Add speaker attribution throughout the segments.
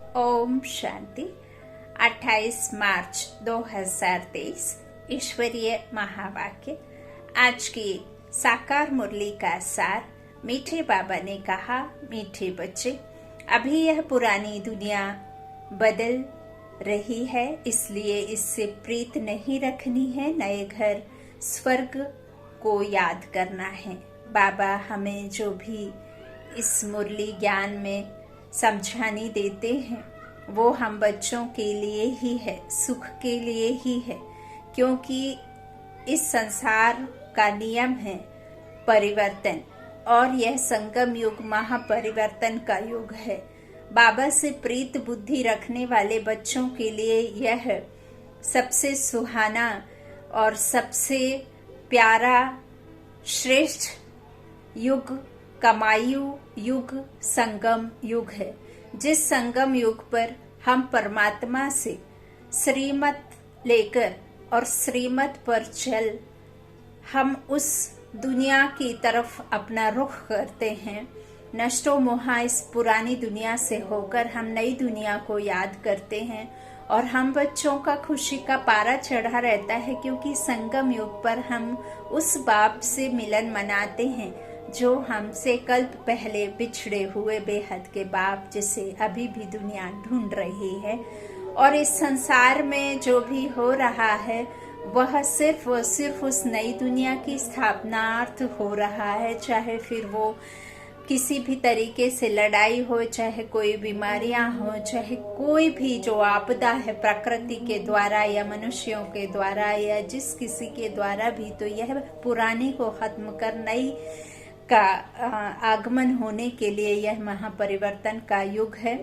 Speaker 1: ओम शांति। 28 मार्च 2023 ईश्वरीय महावाक्य। आज की साकार मुरली का सार। मीठे बाबा ने कहा, मीठे बच्चे, अभी यह पुरानी दुनिया बदल रही है, इसलिए इससे प्रीत नहीं रखनी है। नए घर स्वर्ग को याद करना है। बाबा हमें जो भी इस मुरली ज्ञान में समझानी देते हैं वो हम बच्चों के लिए ही है, सुख के लिए ही है, क्योंकि इस संसार का नियम है परिवर्तन और यह संगम युग महापरिवर्तन का युग है। बाबा से प्रीत बुद्धि रखने वाले बच्चों के लिए यह सबसे सुहाना और सबसे प्यारा श्रेष्ठ युग कमायु युग संगम युग है, जिस संगम युग पर हम परमात्मा से श्रीमत लेकर और श्रीमत पर चल हम उस दुनिया की तरफ अपना रुख करते हैं। नष्टो मोहा इस पुरानी दुनिया से होकर हम नई दुनिया को याद करते हैं और हम बच्चों का खुशी का पारा चढ़ा रहता है, क्योंकि संगम युग पर हम उस बाप से मिलन मनाते हैं जो हमसे कल्प पहले बिछड़े हुए बेहद के बाप, जिसे अभी भी दुनिया ढूंढ रही है। और इस संसार में जो भी हो रहा है वह सिर्फ और सिर्फ उस नई दुनिया की स्थापनार्थ हो रहा है, चाहे फिर वो किसी भी तरीके से लड़ाई हो, चाहे कोई बीमारियां हो, चाहे कोई भी जो आपदा है प्रकृति के द्वारा या मनुष्यों के द्वारा या जिस किसी के द्वारा भी, तो यह पुराने को खत्म कर नई का आगमन होने के लिए यह महापरिवर्तन का युग है।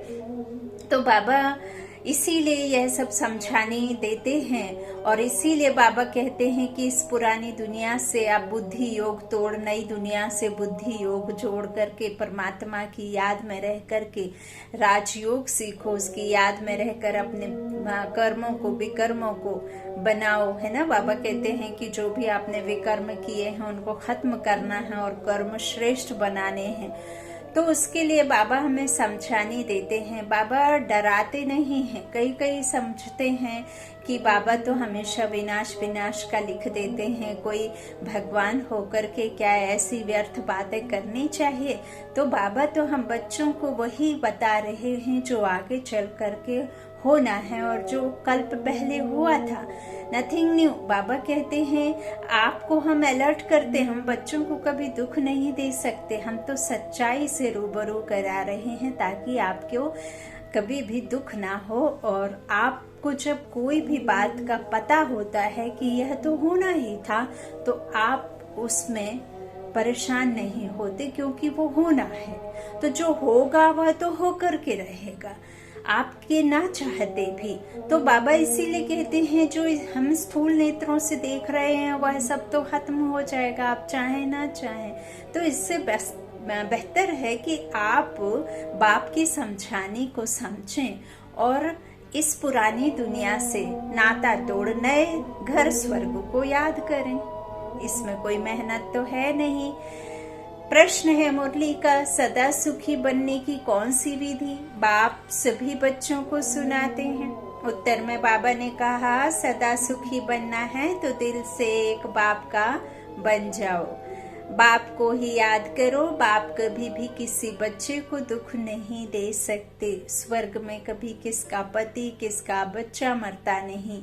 Speaker 1: तो बाबा इसीलिए यह सब समझाने देते हैं और इसीलिए बाबा कहते हैं कि इस पुरानी दुनिया से आप बुद्धि योग तोड़ नई दुनिया से बुद्धि योग जोड़ करके परमात्मा की याद में रह करके राजयोग सीखो, उसकी याद में रहकर अपने कर्मों को विकर्मों को बनाओ, है ना। बाबा कहते हैं कि जो भी आपने विकर्म किए हैं उनको खत्म करना है और कर्म श्रेष्ठ बनाने हैं। तो उसके लिए बाबा हमें समझाने देते हैं। बाबा डराते नहीं हैं। कई समझते हैं कि बाबा तो हमेशा विनाश विनाश का लिख देते हैं, कोई भगवान होकर के क्या ऐसी व्यर्थ बातें करनी चाहिए। तो बाबा तो हम बच्चों को वही बता रहे हैं जो आगे चल करके होना है और जो कल्प पहले हुआ था, नथिंग न्यू। बाबा कहते हैं आपको हम अलर्ट करते हैं, हम बच्चों को कभी दुख नहीं दे सकते, हम तो सच्चाई से रूबरू करा रहे हैं ताकि आपको कभी भी दुख ना हो। और आपको जब कोई भी बात का पता होता है कि यह तो होना ही था, तो आप उसमें परेशान नहीं होते, क्योंकि वो होना है। तो जो होगा वह तो होकर के रहेगा, आपके ना चाहते भी। तो बाबा इसीलिए कहते हैं जो हम स्थूल नेत्रों से देख रहे हैं वह सब तो खत्म हो जाएगा, आप चाहें ना चाहें। तो इससे बेहतर है कि आप बाप की समझाने को समझें और इस पुरानी दुनिया से नाता तोड़ नए घर स्वर्ग को याद करें। इसमें कोई मेहनत तो है नहीं। प्रश्न है मुरली का, सदा सुखी बनने की कौन सी विधि बाप सभी बच्चों को सुनाते हैं। उत्तर में बाबा ने कहा, सदा सुखी बनना है तो दिल से एक बाप का बन जाओ, बाप को ही याद करो। बाप कभी भी किसी बच्चे को दुख नहीं दे सकते। स्वर्ग में कभी किसका पति किसका बच्चा मरता नहीं,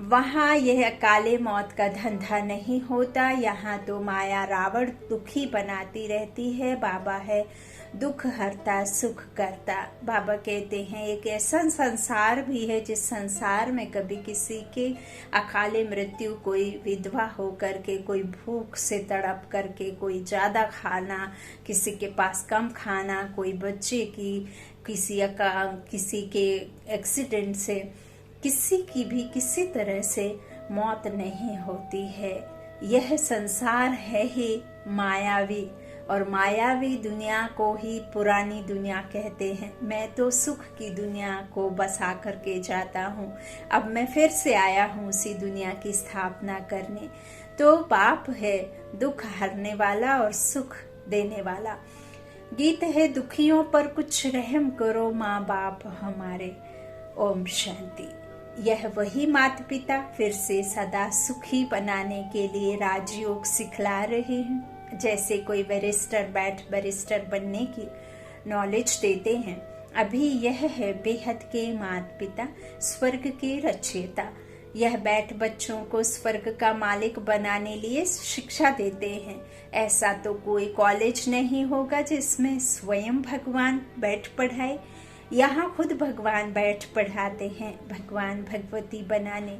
Speaker 1: वहाँ यह काले मौत का धंधा नहीं होता। यहाँ तो माया रावण दुखी बनाती रहती है, बाबा है दुख हरता सुख करता। बाबा कहते हैं एक ऐसा संसार भी है जिस संसार में कभी किसी के अकाले मृत्यु, कोई विधवा होकर के, कोई भूख से तड़प करके, कोई ज्यादा खाना, किसी के पास कम खाना, कोई बच्चे की किसी के एक्सीडेंट से किसी की भी किसी तरह से मौत नहीं होती है। यह संसार है ही मायावी और मायावी दुनिया को ही पुरानी दुनिया कहते हैं। मैं तो सुख की दुनिया को बसा करके जाता हूँ, अब मैं फिर से आया हूँ उसी दुनिया की स्थापना करने। तो बाप है दुख हरने वाला और सुख देने वाला। गीत है दुखियों पर कुछ रहम करो माँ बाप हमारे। ओम शांति। यह वही माता पिता फिर से सदा सुखी बनाने के लिए राजयोग सिखला रहे हैं। जैसे कोई बैरिस्टर बनने की नॉलेज देते हैं, अभी यह है बेहद के माता पिता, स्वर्ग के रचयिता। यह बैठ बच्चों को स्वर्ग का मालिक बनाने लिए शिक्षा देते हैं। ऐसा तो कोई कॉलेज नहीं होगा जिसमें स्वयं भगवान बैठ पढ़ाए। यहाँ खुद भगवान बैठ पढ़ाते हैं भगवान भगवती बनाने।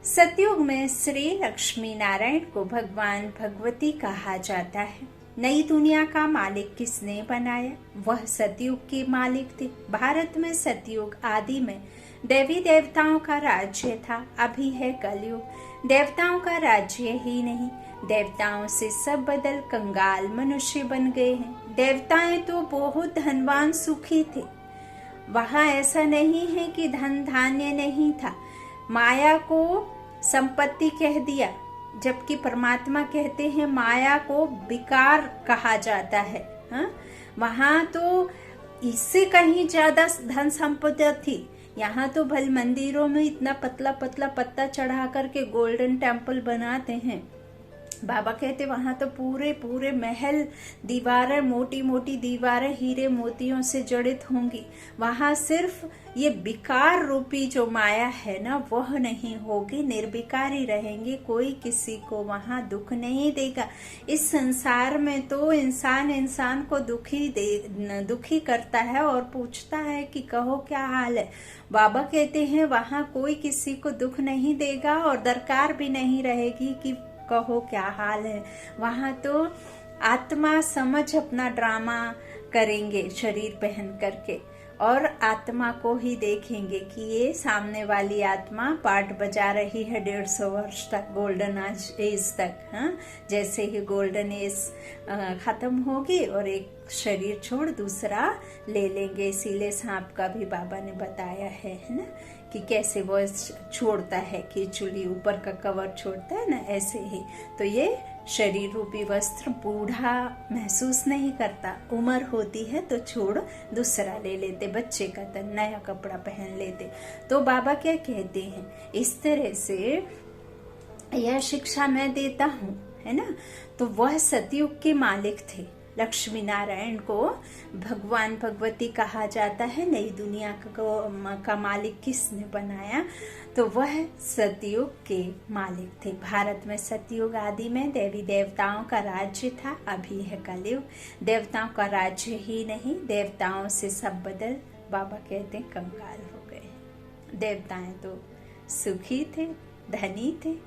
Speaker 1: सतयुग में श्री लक्ष्मी नारायण को भगवान भगवती कहा जाता है। नई दुनिया का मालिक किसने बनाया? वह सतयुग के मालिक थे। भारत में सतयुग आदि में देवी देवताओं का राज्य था। अभी है कलयुग, देवताओं का राज्य ही नहीं। देवताओं से सब बदल कंगाल मनुष्य बन गए हैं। देवताएं तो बहुत धनवान सुखी थे। वहां ऐसा नहीं है कि धन धान्य नहीं था। माया को संपत्ति कह दिया, जबकि परमात्मा कहते हैं माया को विकार कहा जाता है। वहां तो इससे कहीं ज्यादा धन संपदा थी। यहाँ तो भल मंदिरों में इतना पतला पतला पत्ता चढ़ा करके गोल्डन टेम्पल बनाते हैं। बाबा कहते वहां तो पूरे पूरे महल, दीवारें, मोटी मोटी दीवारें हीरे मोतियों से जड़ित होंगी। वहां सिर्फ ये विकार रूपी जो माया है ना, वह नहीं होगी। निर्विकारी रहेंगे, कोई किसी को वहां दुख नहीं देगा। इस संसार में तो इंसान को दुखी करता है और पूछता है कि कहो क्या हाल है। बाबा कहते हैं वहां कोई किसी को दुख नहीं देगा और दरकार भी नहीं रहेगी कि कहो क्या हाल है। वहां तो आत्मा समझ अपना ड्रामा करेंगे शरीर पहन करके, और आत्मा को ही देखेंगे कि ये सामने वाली आत्मा पार्ट बजा रही है 150 वर्ष तक, गोल्डन एज तक। जैसे ही गोल्डन एज खत्म होगी और एक शरीर छोड़ दूसरा ले लेंगे। इसीलिए सांप का भी बाबा ने बताया है ना, कि कैसे वो छोड़ता है, कि चुली ऊपर का कवर छोड़ता है ना, ऐसे ही। तो ये शरीर रूपी वस्त्र बूढ़ा महसूस नहीं करता। उम्र होती है तो छोड़ दूसरा ले लेते, बच्चे का तन नया कपड़ा पहन लेते। तो बाबा क्या कहते हैं, इस तरह से यह शिक्षा मैं देता हूँ, है ना। तो वह सतयुग के मालिक थे। लक्ष्मी नारायण को भगवान भगवती कहा जाता है। नई दुनिया का मालिक किसने बनाया? तो वह सतयुग के मालिक थे। भारत में सतयुग आदि में देवी देवताओं का राज्य था। अभी है कलयुग, देवताओं का राज्य ही नहीं, देवताओं से सब बदल बाबा कहते हैं कंगाल हो गए। देवताएं तो सुखी थे, धनी थे।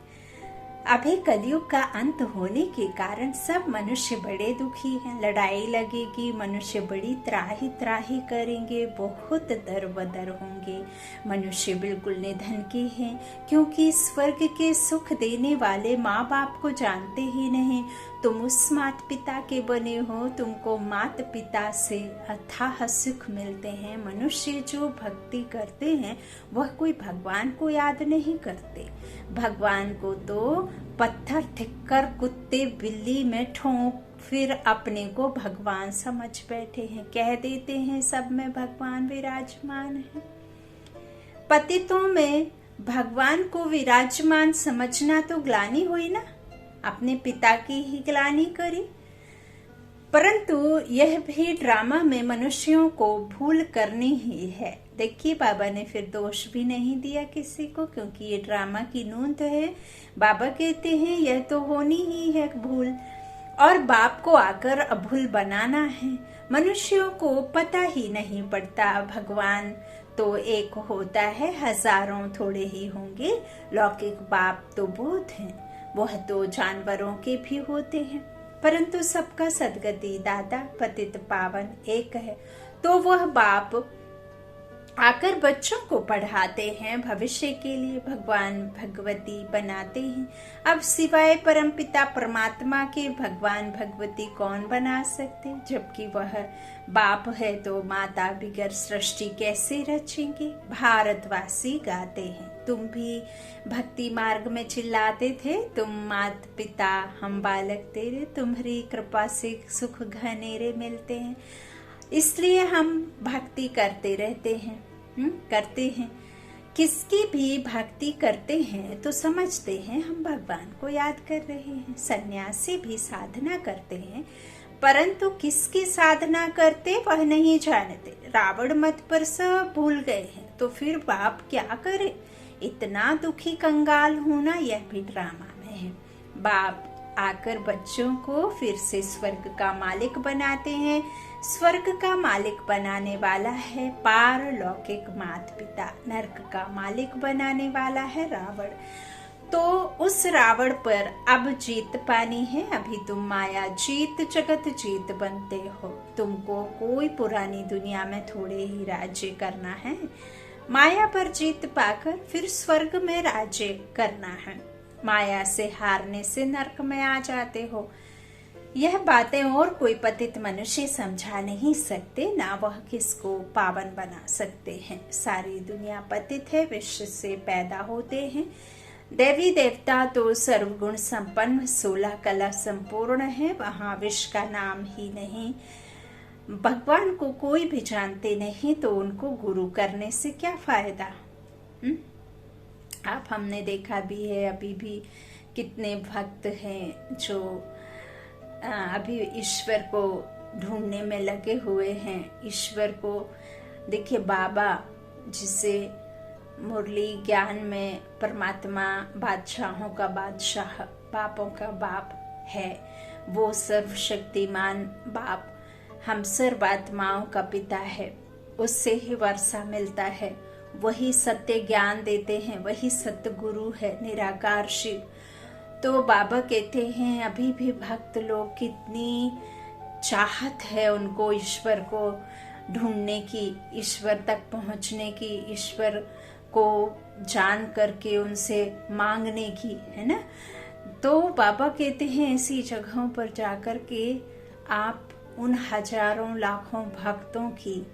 Speaker 1: अभी कलयुग का अंत होने के कारण सब मनुष्य बड़े दुखी हैं। लड़ाई लगेगी, मनुष्य बड़ी त्राही त्राही करेंगे, बहुत दर बदर होंगे। मनुष्य बिल्कुल निधन के हैं, क्योंकि स्वर्ग के सुख देने वाले माँ बाप को जानते ही नहीं। तुम उस मात पिता के बने हो, तुमको मात पिता से अथाह सुख मिलते हैं। मनुष्य जो भक्ति करते हैं वह कोई भगवान को याद नहीं करते। भगवान को तो पत्थर ठिक्कर, कुत्ते बिल्ली में ठोंक, फिर अपने को भगवान समझ बैठे हैं। कह देते हैं सब में भगवान विराजमान है। पतितों में भगवान को विराजमान समझना तो ग्लानि हुई ना, अपने पिता की ही ग्लानि करी। परंतु यह भी ड्रामा में मनुष्यों को भूल करनी ही है। देखिए बाबा ने फिर दोष भी नहीं दिया किसी को, क्योंकि ये ड्रामा की नूंद है। बाबा कहते हैं यह तो होनी ही है भूल, और बाप को आकर भूल बनाना है। मनुष्यों को पता ही नहीं पड़ता भगवान तो एक होता है, हजारों थोड़े ही होंगे। लौकिक बाप तो बहुत हैं, वह तो जानवरों के भी होते हैं, परंतु सबका सदगति दाता पतित पावन एक है। तो वह बाप आकर बच्चों को पढ़ाते हैं, भविष्य के लिए भगवान भगवती बनाते हैं। अब सिवाय परमपिता परमात्मा के भगवान भगवती कौन बना सकते, जबकि वह बाप है तो माता बिगर सृष्टि कैसे रचेंगे। भारतवासी गाते हैं, तुम भी भक्ति मार्ग में चिल्लाते थे, तुम मात पिता हम बालक तेरे, तुम्हारी कृपा से सुख घनेरे मिलते हैं, इसलिए हम भक्ति करते रहते हैं। करते हैं, किसकी भी भक्ति करते हैं तो समझते हैं हम भगवान को याद कर रहे हैं। सन्यासी भी साधना करते हैं, परंतु किसकी साधना करते वह नहीं जानते। रावण मत पर सब भूल गए हैं, तो फिर बाप क्या करे। इतना दुखी कंगाल होना यह भी ड्रामा में है। बाप आकर बच्चों को फिर से स्वर्ग का मालिक बनाते हैं। स्वर्ग का मालिक बनाने वाला है पारलौकिक माता पिता, नरक का मालिक बनाने वाला है रावण। तो उस रावण पर अब जीत पानी है। अभी तुम माया जीत जगत जीत बनते हो। तुमको कोई पुरानी दुनिया में थोड़े ही राज्य करना है, माया पर जीत पाकर फिर स्वर्ग में राज्य करना है। माया से हारने से नरक में आ जाते हो। यह बातें और कोई पतित मनुष्य समझा नहीं सकते, ना वह किसको पावन बना सकते हैं। सारी दुनिया पतित है, विश्व से पैदा होते हैं। देवी देवता तो सर्वगुण संपन्न 16 कला संपूर्ण है, वहां विश्व का नाम ही नहीं। भगवान को कोई भी जानते नहीं तो उनको गुरु करने से क्या फायदा। आप हमने देखा भी है, अभी भी कितने भक्त हैं जो अभी ईश्वर को ढूंढने में लगे हुए हैं। ईश्वर को देखिए, बाबा जिसे मुरली ज्ञान में परमात्मा बादशाहों का बादशाह, बापों का बाप है, वो सर्वशक्तिमान बाप हम सर्व आत्माओं का पिता है। उससे ही वर्षा मिलता है, वही सत्य ज्ञान देते हैं, वही सत्य गुरु है, निराकार शिव। तो बाबा कहते हैं अभी भी भक्त लोग कितनी चाहत है उनको ईश्वर को ढूंढने की, ईश्वर तक पहुंचने की, ईश्वर को जान करके उनसे मांगने की, है ना। तो बाबा कहते हैं ऐसी जगहों पर जाकर के आप उन हजारों लाखों भक्तों की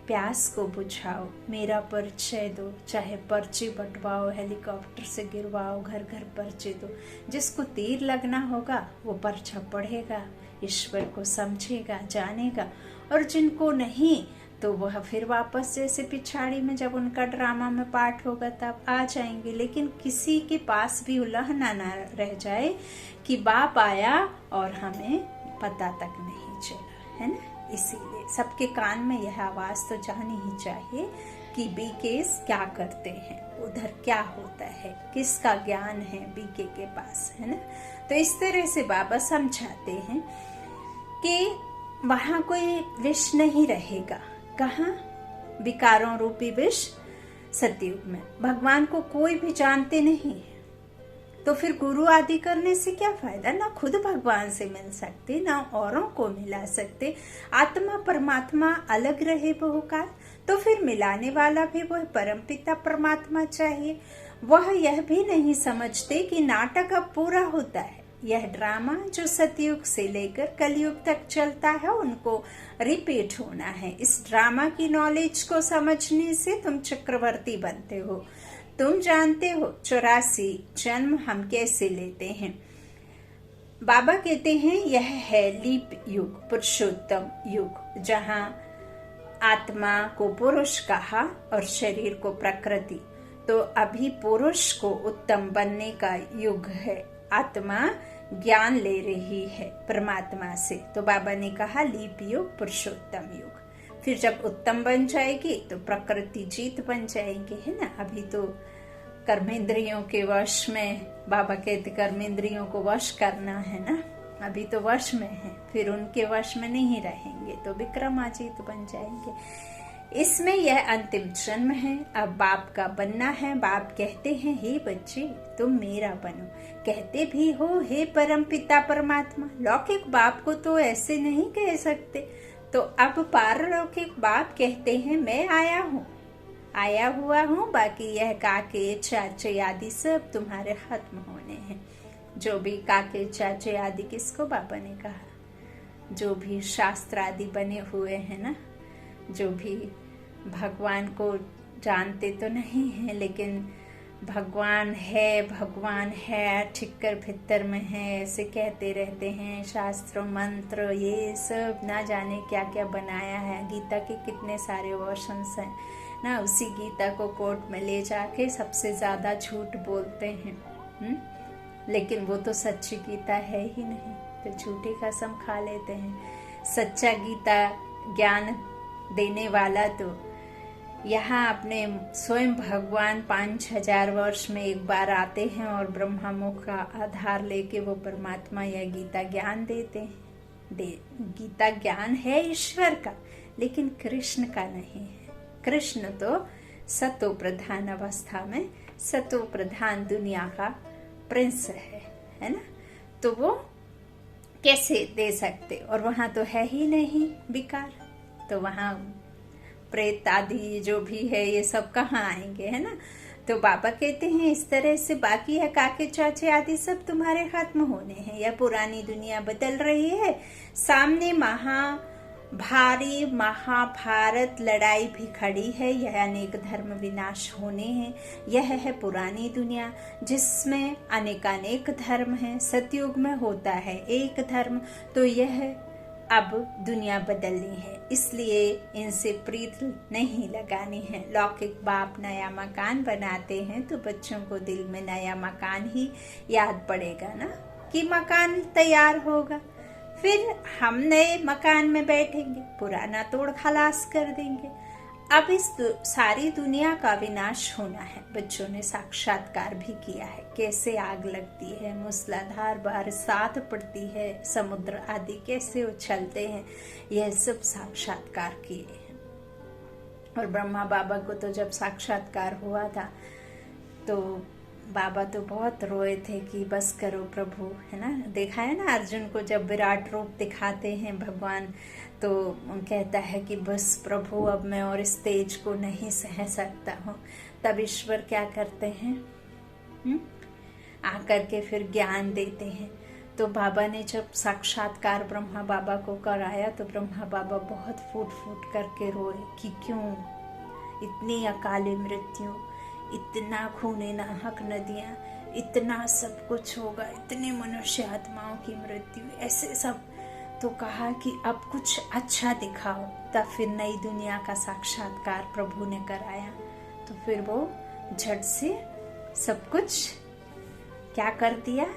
Speaker 1: प्यास को बुझाओ, मेरा परिचय दो, चाहे पर्ची बंटवाओ, हेलीकॉप्टर से गिरवाओ, घर घर पर्चे दो। जिसको तीर लगना होगा वो पर्चा पढ़ेगा, ईश्वर को समझेगा, जानेगा, और जिनको नहीं तो वह फिर वापस जैसे पिछाड़ी में जब उनका ड्रामा में पार्ट होगा तब आ जाएंगे। लेकिन किसी के पास भी उल्लहना ना रह जाए कि बाप आया और हमें पता तक नहीं चला, है ना। इसीलिए सबके कान में यह आवाज तो जानी ही चाहिए कि बीकेस क्या करते हैं, उधर क्या होता है, किसका ज्ञान है बीके के पास, है ना। तो इस तरह से बाबा समझाते हैं कि वहां कोई विष नहीं रहेगा। कहाँ? विकारों रूपी विष सतयुग में। भगवान को कोई भी जानते नहीं है तो फिर गुरु आदि करने से क्या फायदा। ना खुद भगवान से मिल सकते, ना औरों को मिला सकते। आत्मा परमात्मा अलग रहे बहुकाल, तो फिर मिलाने वाला भी वह परमपिता परमात्मा चाहिए। वह यह भी नहीं समझते कि नाटक अब पूरा होता है। यह ड्रामा जो सतयुग से लेकर कलयुग तक चलता है उनको रिपीट होना है। इस ड्रामा की नॉलेज को समझने से तुम चक्रवर्ती बनते हो। तुम जानते हो 84 जन्म हम कैसे लेते हैं। बाबा कहते हैं यह है लीप युग, पुरुषोत्तम युग, जहाँ आत्मा को पुरुष कहा और शरीर को प्रकृति। तो अभी पुरुष को उत्तम बनने का युग है। आत्मा ज्ञान ले रही है परमात्मा से। तो बाबा ने कहा लीप युग, पुरुषोत्तम युग। फिर जब उत्तम बन जाएगी तो प्रकृति जीत बन जाएंगे, है ना। अभी तो कर्मेंद्रियों के वश में, बाबा कहते कर्मेंद्रियों को वश करना है ना, अभी तो वश में है, फिर उनके वश में नहीं रहेंगे तो विक्रमाजीत बन जाएंगे। इसमें यह अंतिम जन्म है। अब बाप का बनना है। बाप कहते हैं हे बच्चे तुम मेरा बनो, कहते भी हो हे परम पिता परमात्मा। लौकिक बाप को तो ऐसे नहीं कह सकते, तो अब पारलौकिक बाप कहते हैं मैं आया हूँ, आया हुआ हूँ, बाकी यह काके चाचे आदि सब तुम्हारे खत्म होने हैं। जो भी काके चाचे आदि किसको बाबा ने कहा, जो भी शास्त्र आदि बने हुए हैं ना, जो भी भगवान को जानते तो नहीं है, लेकिन भगवान है ठिक्कर भित्तर में है ऐसे कहते रहते हैं। शास्त्र मंत्र ये सब ना जाने क्या क्या बनाया है। गीता के कितने सारे वर्शंस हैं ना, उसी गीता को कोर्ट में ले जाके सबसे ज्यादा झूठ बोलते हैं। लेकिन वो तो सच्ची गीता है ही नहीं, तो झूठी कसम खा लेते हैं। सच्चा गीता ज्ञान देने वाला तो यहाँ अपने स्वयं भगवान 5000 वर्ष में एक बार आते हैं और ब्रह्मा मुख का आधार लेके वो परमात्मा यह गीता ज्ञान देते हैं। गीता ज्ञान है ईश्वर का, लेकिन कृष्ण का नहीं है। कृष्ण तो सतो प्रधान अवस्था में सतो प्रधान दुनिया का प्रिंस है ना, तो वो कैसे दे सकते, और वहां तो है ही नहीं विकार, तो वहां प्रेत आदि जो भी है ये सब कहाँ आएंगे, है ना। तो बाबा कहते हैं इस तरह से बाकी है काके चाचे आदि सब तुम्हारे खत्म होने हैं। यह पुरानी दुनिया बदल रही है, सामने भारी महाभारत लड़ाई भी खड़ी है। यह अनेक धर्म विनाश होने हैं। यह है पुरानी दुनिया जिसमें अनेकानेक धर्म हैं। सतयुग में होता है एक धर्म, तो यह अब दुनिया बदलनी है, इसलिए इनसे प्रीत नहीं लगानी है। लौकिक बाप नया मकान बनाते हैं तो बच्चों को दिल में नया मकान ही याद पड़ेगा ना, कि मकान तैयार होगा, फिर हम नए मकान में बैठेंगे, पुराना तोड़ खलास कर देंगे। अब इस सारी दुनिया का विनाश होना है। बच्चों ने साक्षात्कार भी किया है, कैसे आग लगती है, मूसलाधार बरसात पड़ती है, समुद्र आदि कैसे उछलते हैं, यह सब साक्षात्कार किए हैं। और ब्रह्मा बाबा को तो जब साक्षात्कार हुआ था तो बाबा तो बहुत रोए थे कि बस करो प्रभु, है ना। देखा है ना अर्जुन को जब विराट रूप दिखाते हैं भगवान, तो कहता है कि बस प्रभु अब मैं और इस तेज को नहीं सह सकता हूँ। तब ईश्वर क्या करते हैं, आकर के फिर ज्ञान देते हैं। तो बाबा ने जब साक्षात्कार ब्रह्मा बाबा को कराया तो ब्रह्मा बाबा बहुत फूट फूट करके रोए कि क्यों इतनी अकाली मृत्यु, इतना खूने नाहक नदियां, इतना सब कुछ होगा, इतनी मनुष्य आत्माओं की मृत्यु, ऐसे सब। तो कहा कि अब कुछ अच्छा दिखाओ। तब फिर नई दुनिया का साक्षात्कार प्रभु ने कराया। तो फिर वो झट से सब कुछ क्या कर दिया,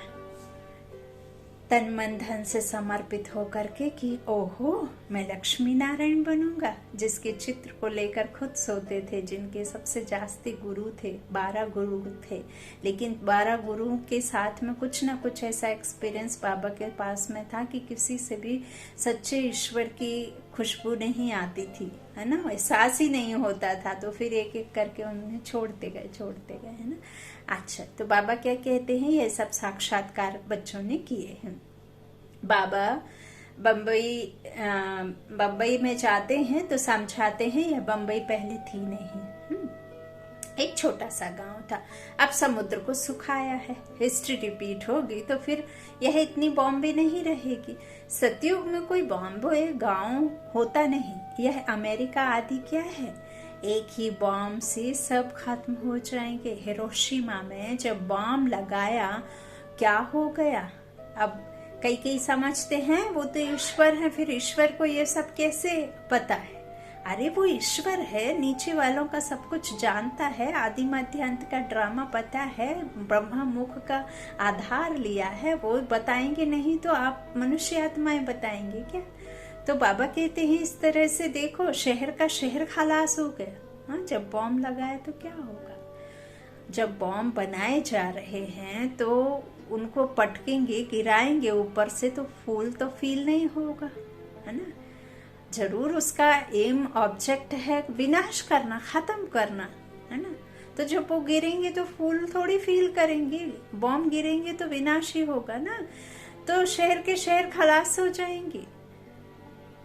Speaker 1: तन मन धन से समर्पित होकर के कि ओहो मैं लक्ष्मी नारायण बनूंगा। जिसके चित्र को लेकर खुद सोते थे, जिनके सबसे जास्ती गुरु थे, 12 गुरु थे, लेकिन 12 गुरुओं के साथ में कुछ ना कुछ ऐसा एक्सपीरियंस बाबा के पास में था कि किसी से भी सच्चे ईश्वर की खुशबू नहीं आती थी, है ना, एहसास ही नहीं होता था। तो फिर एक एक करके उन्हें छोड़ते गए, है ना। अच्छा, तो बाबा क्या कहते हैं, ये सब साक्षात्कार बच्चों ने किए हैं। बाबा बम्बई में जाते हैं तो समझाते हैं यह बम्बई पहले थी नहीं, एक छोटा सा गांव था, अब समुद्र को सुखाया है। हिस्ट्री रिपीट होगी तो फिर यह इतनी बॉम्बे नहीं रहेगी। सतयुग में कोई बॉम्बे गांव होता नहीं, यह अमेरिका आदि क्या है, एक ही बॉम्ब से सब खत्म हो जाएंगे। हिरोशिमा में जब बॉम्ब लगाया क्या हो गया। अब कई समझते हैं वो तो ईश्वर है, फिर ईश्वर को ये सब कैसे पता है। अरे वो ईश्वर है, नीचे वालों का सब कुछ जानता है, आदि मध्य अंत का ड्रामा पता है, ब्रह्मा मुख का आधार लिया है, वो बताएंगे नहीं तो आप मनुष्य आत्माएं बताएंगे क्या। तो बाबा कहते हैं इस तरह से देखो, शहर का शहर खलास हो गया। हाँ, जब बॉम्ब लगाए तो क्या होगा। जब बॉम्ब बनाए जा रहे हैं तो उनको पटकेंगे, गिराएंगे ऊपर से, तो फूल तो फील नहीं होगा, है ना। जरूर उसका एम ऑब्जेक्ट है विनाश करना, खत्म करना, है ना। तो जब वो गिरेंगे तो फूल थोड़ी फील करेंगे, बॉम्ब गिरेंगे तो विनाश ही होगा ना। तो शहर के शहर खलास हो जाएंगे।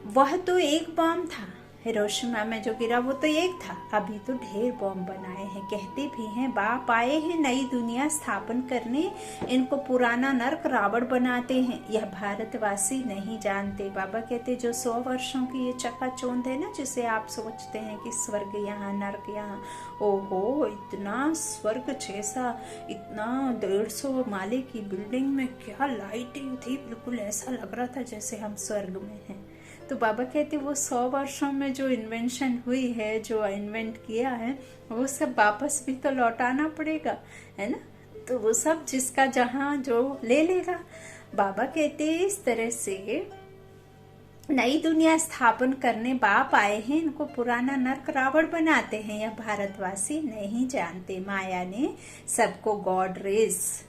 Speaker 1: वह तो एक बॉम्ब था, हिरोशिमा में जो गिरा वो तो एक था, अभी तो ढेर बॉम्ब बनाए हैं। कहते भी हैं बाप आए हैं नई दुनिया स्थापन करने, इनको पुराना नर्क रावण बनाते हैं, यह भारतवासी नहीं जानते। बाबा कहते जो 100 वर्षों की ये चकाचौंध है ना, जिसे आप सोचते हैं कि स्वर्ग यहाँ नर्क यहाँ, ओहो इतना स्वर्ग जैसा, इतना 150 माले की बिल्डिंग में क्या लाइटिंग थी, बिल्कुल ऐसा लग रहा था जैसे हम स्वर्ग में हैं। तो बाबा कहते वो 100 वर्षों में जो इन्वेंशन हुई है, जो इन्वेंट किया है, वो सब वापस भी तो लौटाना पड़ेगा, है ना। तो वो सब जिसका जहां जो ले लेगा। बाबा कहते इस तरह से नई दुनिया स्थापन करने बाप आए हैं, इनको पुराना नर्क रावण बनाते हैं, यह भारतवासी नहीं जानते। माया ने सबको गॉड रेस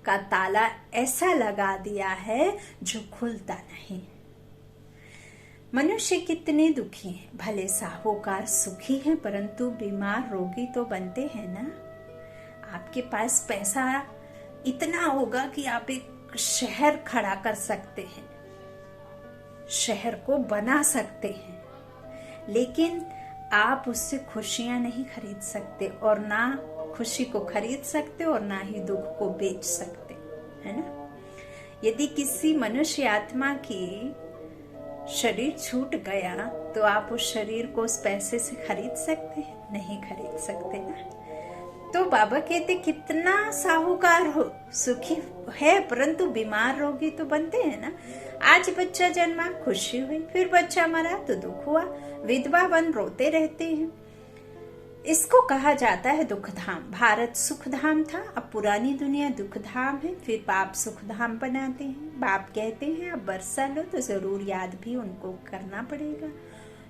Speaker 1: का ताला ऐसा लगा दिया है जो खुलता नहीं। मनुष्य कितने दुखी हैं, भले साहूकार सुखी हैं, परंतु बीमार रोगी तो बनते हैं ना। आपके पास पैसा इतना होगा कि आप एक शहर खड़ा कर सकते हैं, शहर को बना सकते हैं, लेकिन आप उससे खुशियां नहीं खरीद सकते, और ना खुशी को खरीद सकते और ना ही दुख को बेच सकते, है ना। यदि किसी मनुष्य आत्मा की शरीर छूट गया तो आप उस शरीर को उस पैसे से खरीद सकते हैं? नहीं खरीद सकते ना। तो बाबा कहते कितना साहूकार हो सुखी है, परंतु बीमार रोगी तो बनते हैं ना। आज बच्चा जन्मा खुशी हुई, फिर बच्चा मरा तो दुख हुआ, विधवा बन रोते रहते हैं। इसको कहा जाता है दुखधाम। भारत सुखधाम था, अब पुरानी दुनिया दुखधाम है, फिर बाप सुखधाम बनाते हैं। बाप कहते हैं अब वर्षा लो तो जरूर याद भी उनको करना पड़ेगा,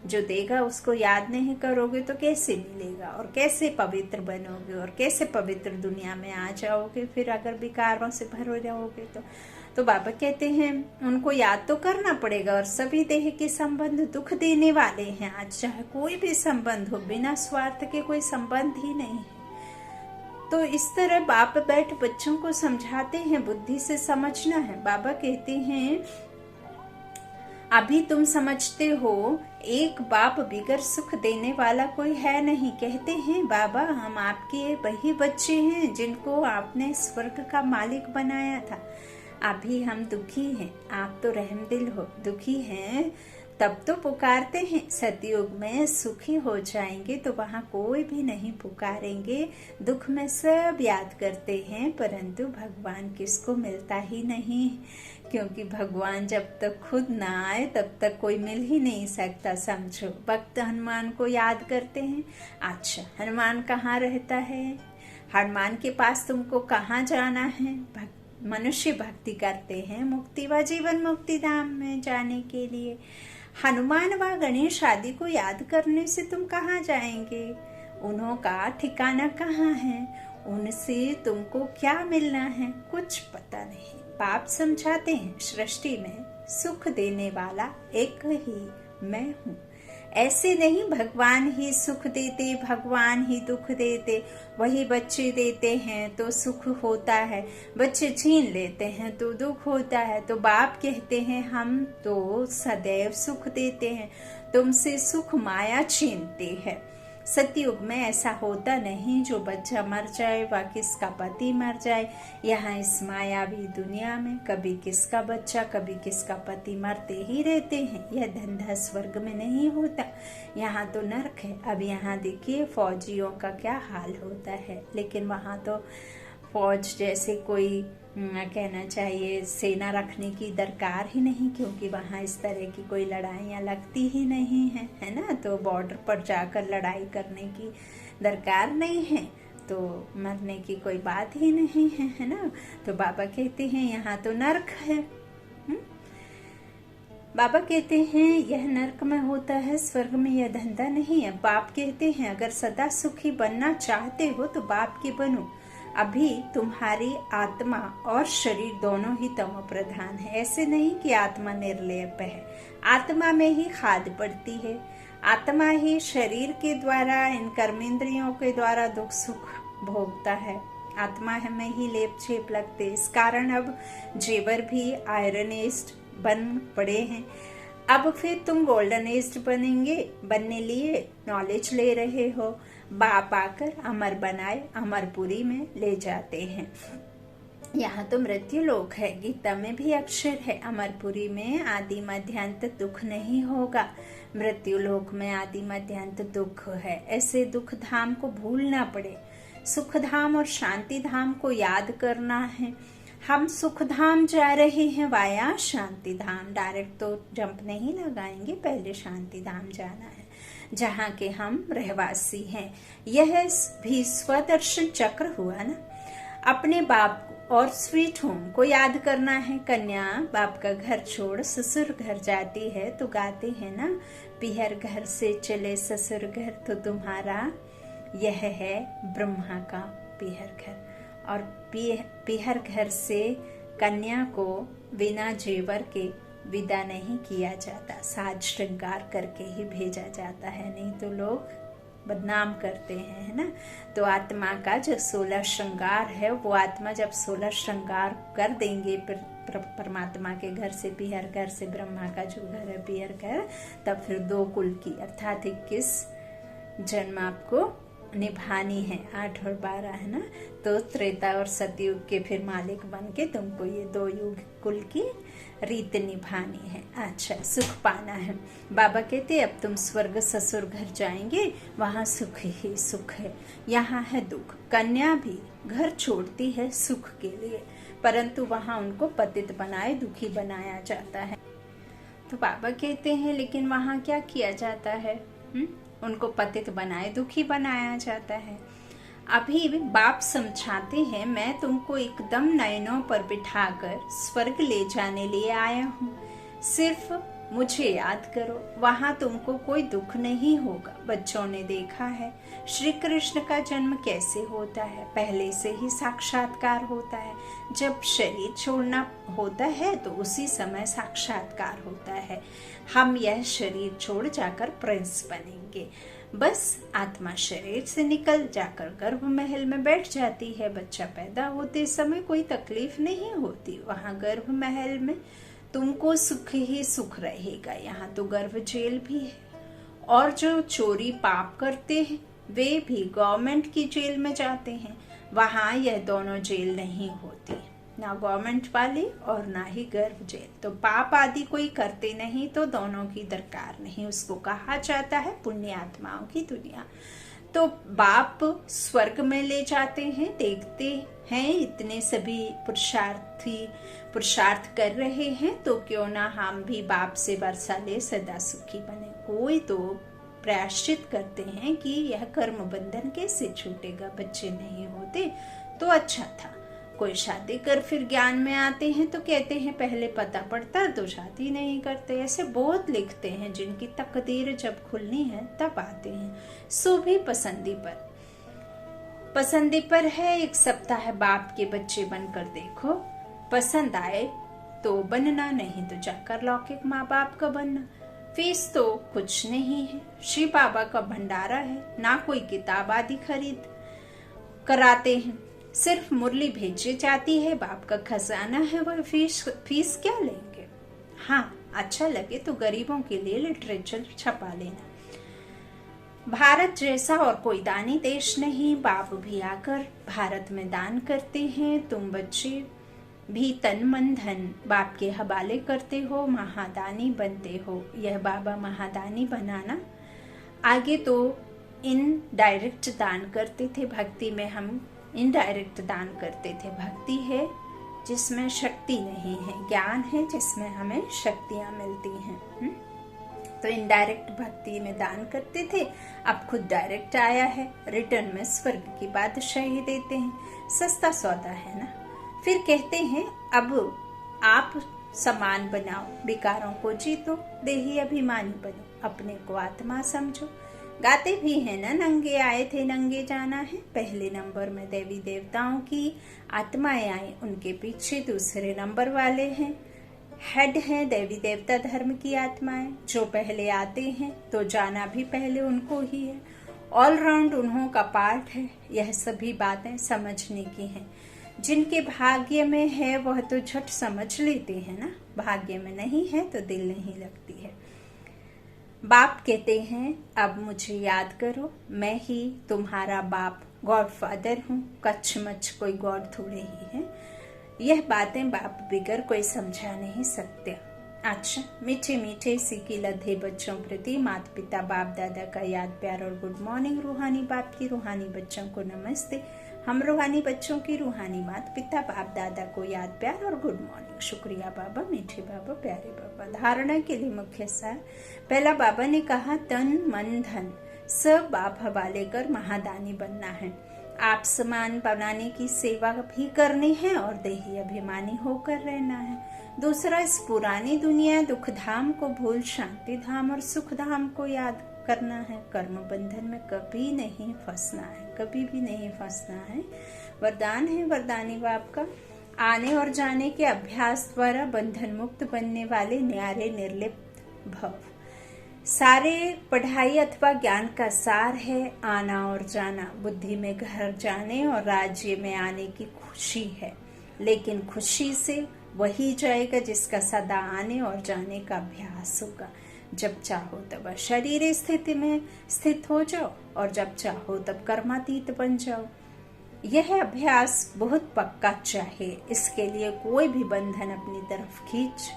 Speaker 1: जो देगा उसको याद नहीं करोगे तो कैसे मिलेगा, और कैसे पवित्र बनोगे, और कैसे पवित्र दुनिया में आ जाओगे फिर अगर विकारों से भरे रहोगे तो बाबा कहते हैं उनको याद तो करना पड़ेगा। और सभी देह के संबंध दुख देने वाले हैं। आज चाहे कोई भी संबंध हो, बिना स्वार्थ के कोई संबंध ही नहीं है। तो इस तरह बाप बैठ बच्चों को समझाते हैं, बुद्धि से समझना है। बाबा कहते हैं अभी तुम समझते हो एक बाप बिगर सुख देने वाला कोई है नहीं। कहते हैं बाबा हम आपके वही बच्चे हैं जिनको आपने स्वर्ग का मालिक बनाया था। अभी हम दुखी हैं, आप तो रहमदिल हो। दुखी हैं तब तो पुकारते हैं, सतयुग में सुखी हो जाएंगे तो वहाँ कोई भी नहीं पुकारेंगे। दुख में सब याद करते हैं, परंतु भगवान किसको मिलता ही नहीं, क्योंकि भगवान जब तक खुद ना आए तब तक कोई मिल ही नहीं सकता। समझो भक्त हनुमान को याद करते हैं। अच्छा हनुमान कहाँ रहता है? हनुमान के पास तुमको कहाँ जाना है? मनुष्य भक्ति करते हैं मुक्ति व जीवन मुक्ति धाम में जाने के लिए। हनुमान व गणेश आदि को याद करने से तुम कहाँ जाएंगे? उन्हों का ठिकाना कहाँ है? उनसे तुमको क्या मिलना है? कुछ पता नहीं। बाप समझाते हैं सृष्टि में सुख देने वाला एक ही मैं हूँ। ऐसे नहीं भगवान ही सुख देते, भगवान ही दुख देते। वही बच्चे देते हैं तो सुख होता है, बच्चे छीन लेते हैं तो दुख होता है। तो बाप कहते हैं हम तो सदैव सुख देते हैं, तुमसे सुख माया छीनते हैं। सतयुग में ऐसा होता नहीं जो बच्चा मर जाए व किसका पति मर जाए। यहाँ इस मायावी दुनिया में कभी किसका बच्चा कभी किसका पति मरते ही रहते हैं। यह धंधा स्वर्ग में नहीं होता, यहाँ तो नरक है। अब यहाँ देखिए फौजियों का क्या हाल होता है, लेकिन वहाँ तो फौज जैसे कोई कहना चाहिए सेना रखने की दरकार ही नहीं, क्योंकि वहाँ इस तरह की कोई लड़ाइयाँ लगती ही नहीं है, है ना। तो बॉर्डर पर जाकर लड़ाई करने की दरकार नहीं है, तो मरने की कोई बात ही नहीं है, है ना। तो बाबा कहते हैं यहाँ तो नरक है। बाबा कहते हैं यह नरक में होता है, स्वर्ग में यह धंधा नहीं है। बाप कहते हैं अगर सदा सुखी बनना चाहते हो तो बाप के बनो। अभी तुम्हारी आत्मा और शरीर दोनों ही तमो प्रधान है। ऐसे नहीं कि आत्मा निर्लेप है, आत्मा में ही खाद पड़ती है। आत्मा ही शरीर के द्वारा इन कर्मेंद्रियों के द्वारा दुख सुख भोगता है। आत्मा में ही लेप छेप लगते, इस कारण अब जेवर भी आयरनिस्ट बन पड़े हैं। अब फिर तुम गोल्डन एज बनने लिए नॉलेज ले रहे हो। बाप आकर अमर बनाए अमरपुरी में ले जाते हैं। यहाँ तो मृत्यु लोक है। गीता में भी अक्षर है, अमरपुरी में आदि मध्यांत दुख नहीं होगा। मृत्यु लोक में आदि मध्यांत दुख है। ऐसे दुख धाम को भूलना पड़े, सुख धाम और शांति धाम को याद करना है। हम सुख धाम जा रहे हैं वाया शांति धाम। डायरेक्ट तो जंप नहीं लगाएंगे, पहले शांति धाम जाना है जहाँ के हम रहवासी हैं। यह भी स्वदर्शन चक्र हुआ ना। अपने बाप और स्वीट होम को याद करना है। कन्या बाप का घर छोड़ ससुर घर जाती है तो गाते हैं ना, पिहर घर से चले ससुर घर तो तुम्हारा यह है ब्रह्मा का पिहर घर। और पिहर घर से कन्या को बिना जेवर के विदा नहीं किया जाता, साज श्रृंगार करके ही भेजा जाता है, नहीं तो लोग बदनाम करते हैं, है ना। तो आत्मा का जो 16 श्रृंगार है, वो आत्मा जब 16 श्रृंगार कर देंगे परमात्मा के घर से पिहर घर से ब्रह्मा का जो घर है पिहर घर, तब फिर 2 कुल की अर्थात 21 जन्म आपको निभानी है। 8 और 12 है ना। तो त्रेता और सतयुग के फिर मालिक बन के तुमको ये 2 युग कुल की रीत निभानी है। अच्छा, सुख पाना है। बाबा कहते अब तुम स्वर्ग ससुर घर जाएंगे, वहाँ सुख ही सुख है, यहाँ है दुख। कन्या भी घर छोड़ती है सुख के लिए, परंतु वहाँ उनको पतित बनाए दुखी बनाया जाता है। तो बाबा कहते हैं लेकिन वहाँ क्या किया जाता है? उनको पतित बनाए दुखी बनाया जाता है। अभी बाप समझाते हैं मैं तुमको एकदम नयनों पर बिठाकर स्वर्ग ले जाने लिए आया हूँ, सिर्फ मुझे याद करो, वहाँ तुमको कोई दुख नहीं होगा। बच्चों ने देखा है श्री कृष्ण का जन्म कैसे होता है, पहले से ही साक्षात्कार होता है। जब शरीर छोड़ना होता है तो उसी समय साक्षात्कार होता है। हम यह शरीर छोड़ जाकर प्रिंस बनेंगे। बस आत्मा शरीर से निकल जाकर गर्भ महल में बैठ जाती है। बच्चा पैदा होते समय कोई तकलीफ नहीं होती। वहाँ गर्भ महल में तुमको सुख ही सुख रहेगा। यहाँ तो गर्भ जेल भी है। और जो चोरी पाप करते हैं वे भी गवर्नमेंट की जेल में जाते हैं। वहाँ यह दोनों जेल नहीं होती, ना गवर्नमेंट वाली और ना ही गर्भ जेल। तो पाप आदि कोई करते नहीं तो दोनों की दरकार नहीं। उसको कहा जाता है पुण्य आत्माओं की दुनिया। तो बाप स्वर्ग में ले जाते हैं, देखते हैं इतने सभी पुरुषार्थ कर रहे हैं, तो क्यों ना हम भी बाप से वर्षा ले सदा सुखी बने। कोई तो प्रायश्चित करते हैं कि यह कर्म बंधन कैसे छूटेगा, बच्चे नहीं होते तो अच्छा था। कोई शादी कर फिर ज्ञान में आते हैं तो कहते हैं पहले पता पड़ता तो शादी नहीं करते। ऐसे बहुत लिखते हैं जिनकी तकदीर जब खुलनी है तब आते हैं। सो भी पसंदी पर है। 1 सप्ताह बाप के बच्चे बनकर देखो, पसंद आए तो बनना, नहीं तो जाकर लौकिक माँ बाप का बनना। फीस तो कुछ नहीं है, श्री बाबा का भंडारा है, ना कोई किताब आदि खरीद कराते हैं, सिर्फ मुरली भेजी जाती है। बाप का खजाना है, वह फीस क्या लेंगे। हाँ, अच्छा लगे तो गरीबों के लिए लिटरेचर छपा लेना। भारत जैसा और कोई दानी देश नहीं। बाप भी आकर भारत में दान करते हैं। तुम बच्चे भी तन मन धन बाप के हवाले करते हो, महादानी बनते हो। यह बाबा महादानी बनाना। आगे तो इनडायरेक्ट दान करते थे, भक्ति में हम इनडायरेक्ट दान करते थे। भक्ति है जिसमें शक्ति नहीं है, ज्ञान है जिसमें हमें शक्तियां मिलती हैं। तो इनडायरेक्ट भक्ति में दान करते थे, अब खुद डायरेक्ट आया है। रिटर्न में स्वर्ग की बादशाही देते हैं, सस्ता सौदा है ना। फिर कहते हैं अब आप समान बनाओ, विकारों को जीतो, देही अभिमानी बनो, अपने को आत्मा समझो। गाते भी है ना, नंगे आए थे नंगे जाना है। पहले नंबर में देवी देवताओं की आत्माएं आई, उनके पीछे दूसरे नंबर वाले हैं, हेड हैं देवी देवता धर्म की आत्माएं। जो पहले आते हैं तो जाना भी पहले उनको ही है। ऑलराउंड उन्हों का पार्ट है। यह सभी बातें समझने की हैं। जिनके भाग्य में है वह तो झट समझ लेते हैं ना। भाग्य में नहीं है तो दिल नहीं लगती है। बाप कहते हैं अब मुझे याद करो, मैं ही तुम्हारा बाप गॉड फादर हूँ, कच्छ कोई गॉड थोड़े ही है। यह बातें बाप बिगर कोई समझा नहीं सकते। अच्छा, मीठे मीठे सीखी लधे बच्चों प्रति माता पिता बाप दादा का याद प्यार और गुड मॉर्निंग। रूहानी बाप की रूहानी बच्चों को नमस्ते। हम रूहानी बच्चों की रूहानी माता पिता बाप दादा को याद प्यार और गुड मॉर्निंग। शुक्रिया बाबा, मीठे बाबा, प्यारे बाबा। धारणा के लिए मुख्य सार। पहला, बाबा ने कहा तन मन धन सब बाप हवाले कर महादानी बनना है। आप समान बनाने की सेवा भी करनी है और देही अभिमानी होकर रहना है। दूसरा, इस पुरानी दुनिया दुख धाम को भूल शांति धाम और सुख धाम को याद करना है। कर्म बंधन में कभी नहीं फंसना है, कभी भी नहीं फंसना है। वरदान है वरदानी बाप का, आने और जाने के अभ्यास द्वारा बंधन मुक्त बनने वाले न्यारे निर्लिप्त भव। सारे पढ़ाई अथवा ज्ञान का सार है आना और जाना। बुद्धि में घर जाने और राज्य में आने की खुशी है, लेकिन खुशी से वही जाएगा जिसका सदा आने और जाने का अभ्यास होगा। जब चाहो तब शरीर स्थिति में स्थित हो जाओ और जब चाहो तब कर्मातीत बन जाओ। यह अभ्यास बहुत पक्का चाहिए। इसके लिए कोई भी बंधन अपनी तरफ खींच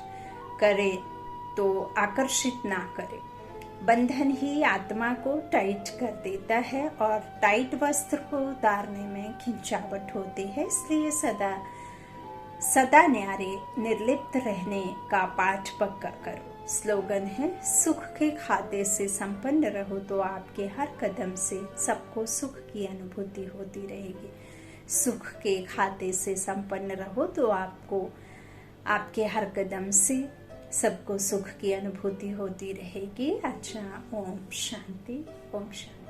Speaker 1: करे तो आकर्षित ना करे। बंधन ही आत्मा को टाइट कर देता है और टाइट वस्त्र को उतारने में खिंचावट होती है। इसलिए सदा न्यारे निर्लिप्त रहने का पाठ पक्का करो। स्लोगन है, सुख के खाते से संपन्न रहो तो आपके हर कदम से सबको सुख की अनुभूति होती रहेगी। सुख के खाते से संपन्न रहो तो आपके हर कदम से सबको सुख की अनुभूति होती रहेगी। अच्छा, ओम शांति, ओम शांति।